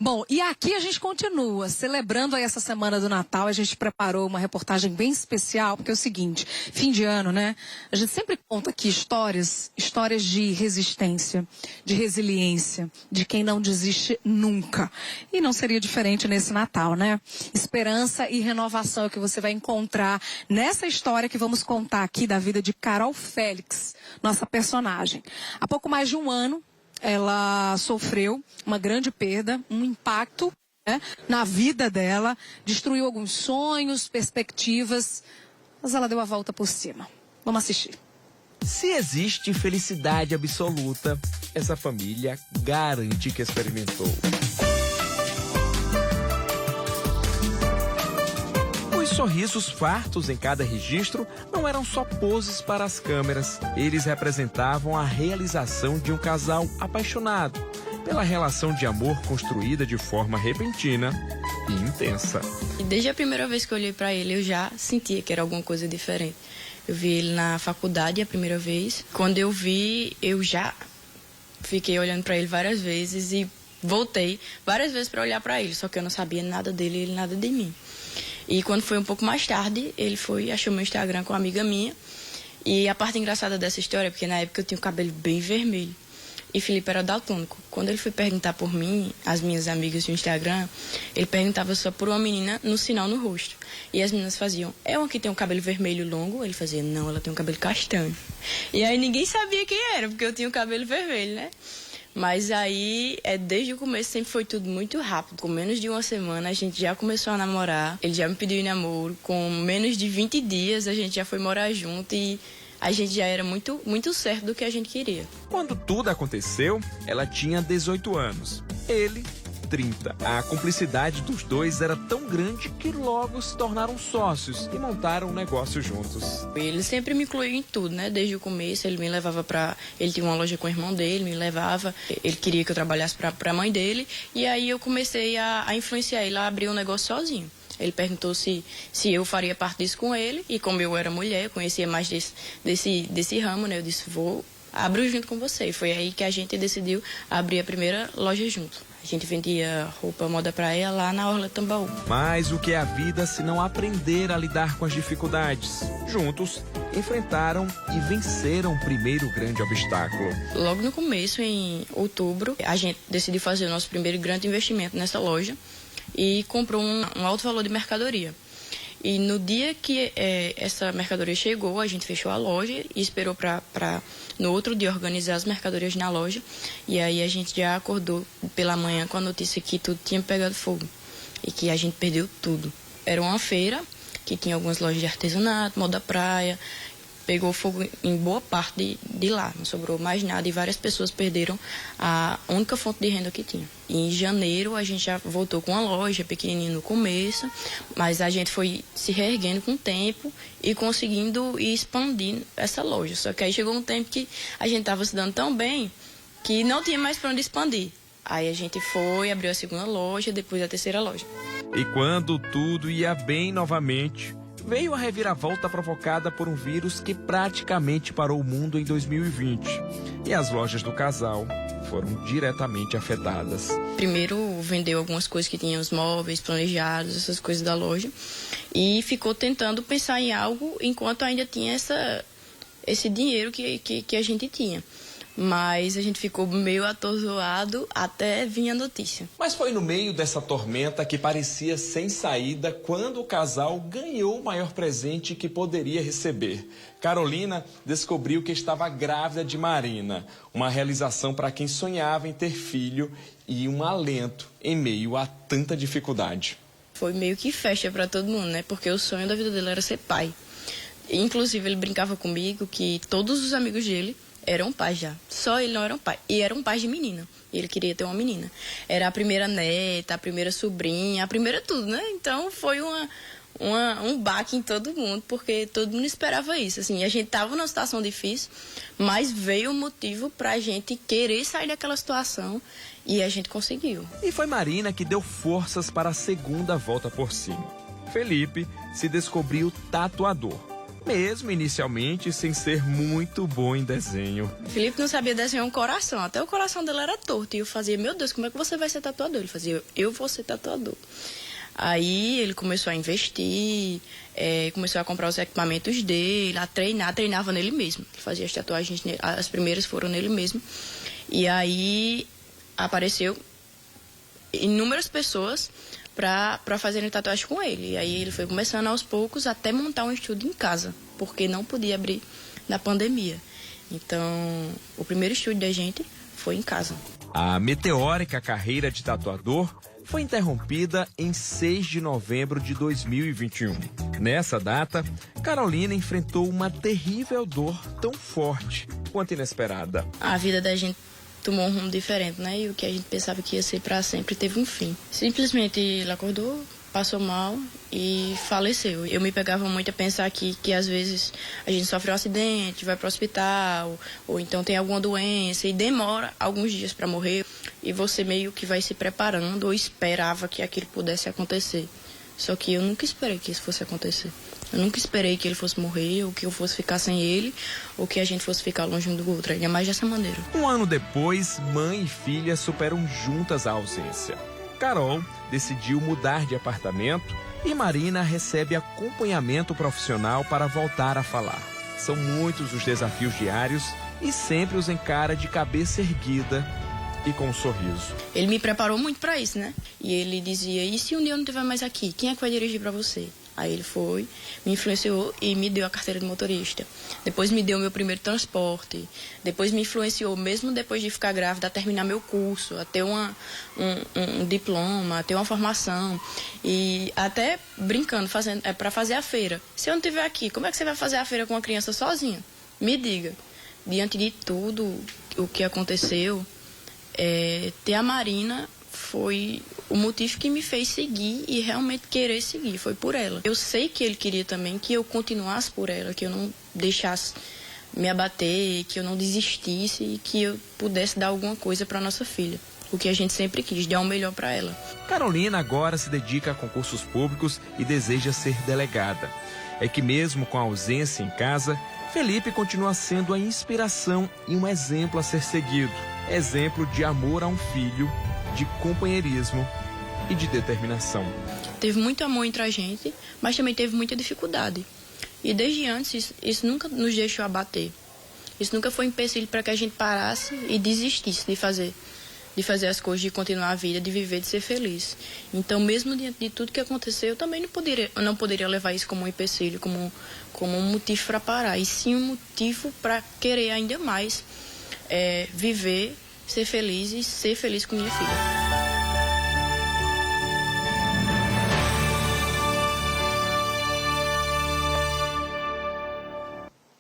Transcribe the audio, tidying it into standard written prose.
Bom, e aqui a gente continua celebrando aí essa semana do Natal. A gente preparou uma reportagem bem especial, porque é o seguinte, fim de ano, né? A gente sempre conta aqui histórias de resistência, de resiliência, de quem não desiste nunca. E não seria diferente nesse Natal, né? Esperança e renovação é o que você vai encontrar nessa história que vamos contar aqui da vida de Carol Félix, nossa personagem. Há pouco mais de um ano, ela sofreu uma grande perda, um impacto, né, na vida dela, destruiu alguns sonhos, perspectivas, mas ela deu a volta por cima. Vamos assistir. Se existe felicidade absoluta, essa família garante que experimentou. Os sorrisos fartos em cada registro não eram só poses para as câmeras. Eles representavam a realização de um casal apaixonado pela relação de amor construída de forma repentina e intensa. E desde a primeira vez que eu olhei para ele, eu já sentia que era alguma coisa diferente. Eu vi ele na faculdade a primeira vez. Quando eu vi, eu já fiquei olhando para ele várias vezes e voltei várias vezes para olhar para ele, só que eu não sabia nada dele e ele nada de mim. E quando foi um pouco mais tarde, ele achou meu Instagram com uma amiga minha. E a parte engraçada dessa história é porque na época eu tinha o cabelo bem vermelho. E Felipe era daltônico. Quando ele foi perguntar por mim, as minhas amigas do Instagram, ele perguntava só por uma menina no sinal no rosto. E as meninas faziam, é uma que tem um cabelo vermelho longo? Ele fazia, não, ela tem um cabelo castanho. E aí ninguém sabia quem era, porque eu tinha o cabelo vermelho, né? Mas aí, desde o começo, sempre foi tudo muito rápido. Com menos de uma semana, a gente já começou a namorar. Ele já me pediu em namoro. Com menos de 20 dias, a gente já foi morar junto e a gente já era muito, muito certo do que a gente queria. Quando tudo aconteceu, ela tinha 18 anos. Ele, 30. A cumplicidade dos dois era tão grande que logo se tornaram sócios e montaram um negócio juntos. Ele sempre me incluiu em tudo, né? Desde o começo, ele me levava ele tinha uma loja com o irmão dele, me levava. Ele queria que eu trabalhasse para a mãe dele. E aí eu comecei a influenciar ele a abrir um negócio sozinho. Ele perguntou se eu faria parte disso com ele. E como eu era mulher, eu conhecia mais desse ramo, né? Eu disse, vou abrir junto com você. E foi aí que a gente decidiu abrir a primeira loja junto. A gente vendia roupa moda praia lá na Orla Tambaú. Mas o que é a vida se não aprender a lidar com as dificuldades? Juntos, enfrentaram e venceram o primeiro grande obstáculo. Logo no começo, em outubro, a gente decidiu fazer o nosso primeiro grande investimento nessa loja e comprou um alto valor de mercadoria. E no dia que essa mercadoria chegou, a gente fechou a loja e esperou para no outro dia organizar as mercadorias na loja. E aí a gente já acordou pela manhã com a notícia que tudo tinha pegado fogo e que a gente perdeu tudo. Era uma feira que tinha algumas lojas de artesanato, moda praia. Pegou fogo em boa parte de lá, não sobrou mais nada e várias pessoas perderam a única fonte de renda que tinha. E em janeiro a gente já voltou com a loja pequenininha no começo, mas a gente foi se reerguendo com o tempo e conseguindo ir expandindo essa loja. Só que aí chegou um tempo que a gente estava se dando tão bem que não tinha mais para onde expandir. Aí a gente abriu a segunda loja, depois a terceira loja. E quando tudo ia bem novamente, veio a reviravolta provocada por um vírus que praticamente parou o mundo em 2020. E as lojas do casal foram diretamente afetadas. Primeiro vendeu algumas coisas que tinham os móveis planejados, essas coisas da loja. E ficou tentando pensar em algo enquanto ainda tinha esse dinheiro que a gente tinha. Mas a gente ficou meio atordoado até vir a notícia. Mas foi no meio dessa tormenta que parecia sem saída quando o casal ganhou o maior presente que poderia receber. Carolina descobriu que estava grávida de Marina, uma realização para quem sonhava em ter filho e um alento em meio a tanta dificuldade. Foi meio que festa para todo mundo, né? Porque o sonho da vida dele era ser pai. Inclusive, ele brincava comigo que todos os amigos dele eram pais já. Só ele não era um pai. E era um pai de menina. E ele queria ter uma menina. Era a primeira neta, a primeira sobrinha, a primeira tudo, né? Então foi um baque em todo mundo, porque todo mundo esperava isso. Assim, a gente tava numa situação difícil, mas veio o motivo pra gente querer sair daquela situação e a gente conseguiu. E foi Marina que deu forças para a segunda volta por cima. Felipe se descobriu tatuador. mesmo inicialmente sem ser muito bom em desenho. Felipe não sabia desenhar um coração, até o coração dele era torto. E eu fazia, meu Deus, como é que você vai ser tatuador? Ele fazia, eu vou ser tatuador. Aí ele começou a investir, começou a comprar os equipamentos dele, a treinar, treinava nele mesmo. Ele fazia as tatuagens, as primeiras foram nele mesmo. E aí apareceu inúmeras pessoas para fazerem tatuagem com ele. E aí ele foi começando aos poucos até montar um estúdio em casa, porque não podia abrir na pandemia. Então, o primeiro estúdio da gente foi em casa. A meteórica carreira de tatuador foi interrompida em 6 de novembro de 2021. Nessa data, Carolina enfrentou uma terrível dor tão forte quanto inesperada. A vida da gente tomou um rumo diferente, né? E o que a gente pensava que ia ser para sempre teve um fim. Simplesmente ele acordou, passou mal e faleceu. Eu me pegava muito a pensar que às vezes a gente sofre um acidente, vai para o hospital, ou então tem alguma doença e demora alguns dias para morrer. E você meio que vai se preparando ou esperava que aquilo pudesse acontecer. Só que eu nunca esperei que isso fosse acontecer. Eu nunca esperei que ele fosse morrer, ou que eu fosse ficar sem ele, ou que a gente fosse ficar longe um do outro, ainda mais dessa maneira. Um ano depois, mãe e filha superam juntas a ausência. Carol decidiu mudar de apartamento e Marina recebe acompanhamento profissional para voltar a falar. São muitos os desafios diários e sempre os encara de cabeça erguida e com um sorriso. Ele me preparou muito para isso, né? E ele dizia, e se um dia eu não estiver mais aqui, quem é que vai dirigir para você? Aí ele foi, me influenciou e me deu a carteira de motorista. Depois me deu meu primeiro transporte. Depois me influenciou, mesmo depois de ficar grávida, a terminar meu curso, a ter um diploma, a ter uma formação. E até brincando, para fazer a feira. Se eu não estiver aqui, como é que você vai fazer a feira com uma criança sozinha? Me diga. Diante de tudo o que aconteceu, ter a Marina foi o motivo que me fez seguir e realmente querer seguir, foi por ela. Eu sei que ele queria também que eu continuasse por ela, que eu não deixasse me abater, que eu não desistisse e que eu pudesse dar alguma coisa para nossa filha. O que a gente sempre quis, dar o melhor para ela. Carolina agora se dedica a concursos públicos e deseja ser delegada. É que mesmo com a ausência em casa, Felipe continua sendo a inspiração e um exemplo a ser seguido. Exemplo de amor a um filho, de companheirismo e de determinação. Teve muito amor entre a gente, mas também teve muita dificuldade. E desde antes, isso nunca nos deixou abater. Isso nunca foi um empecilho para que a gente parasse e desistisse de fazer as coisas, de continuar a vida, de viver, de ser feliz. Então, mesmo diante de tudo que aconteceu, eu também não poderia levar isso como um empecilho, como um motivo para parar, e sim um motivo para querer ainda mais viver, ser feliz e ser feliz com minha filha.